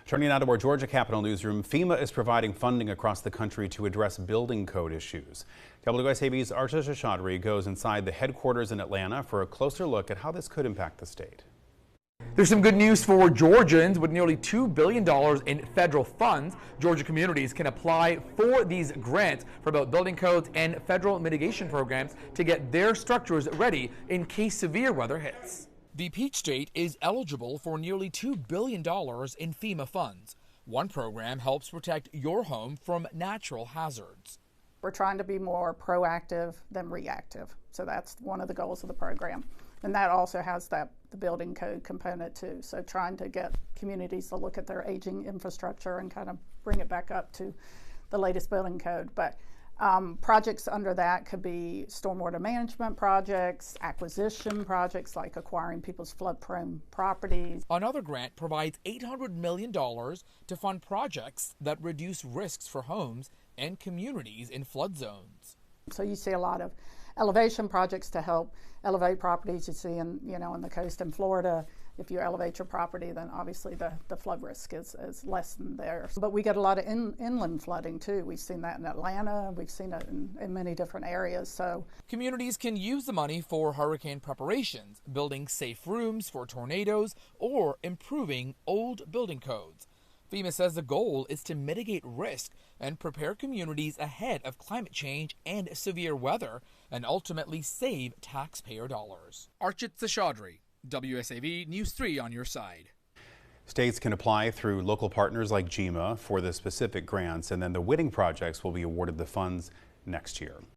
Turning now to our Georgia Capitol newsroom, FEMA is providing funding across the country to address building code issues. WSAV's Archie Chaudhry goes inside the headquarters in Atlanta for a closer look at how this could impact the state. There's some good news for Georgians. With nearly $2 billion in federal funds, Georgia communities can apply for these grants for both building codes and federal mitigation programs to get their structures ready in case severe weather hits. The Peach State is eligible for nearly $2 billion in FEMA funds. One program helps protect your home from natural hazards. We're trying to be more proactive than reactive. So that's one of the goals of the program. And that also has the building code component too. So trying to get communities to look at their aging infrastructure and kind of bring it back up to the latest building code. But projects under that could be stormwater management projects, acquisition projects like acquiring people's flood-prone properties. Another grant provides $800 million to fund projects that reduce risks for homes and communities in flood zones. So you see a lot of elevation projects to help elevate properties. You see in the coast in Florida, if you elevate your property, then obviously the flood risk is lessened there. But we get a lot of inland flooding too. We've seen that in Atlanta. We've seen it in many different areas. So communities can use the money for hurricane preparations, building safe rooms for tornadoes, or improving old building codes. FEMA says the goal is to mitigate risk and prepare communities ahead of climate change and severe weather, and ultimately save taxpayer dollars. Archie Chaudhry, WSAV News 3 on your side. States can apply through local partners like GEMA for the specific grants, and then the winning projects will be awarded the funds next year.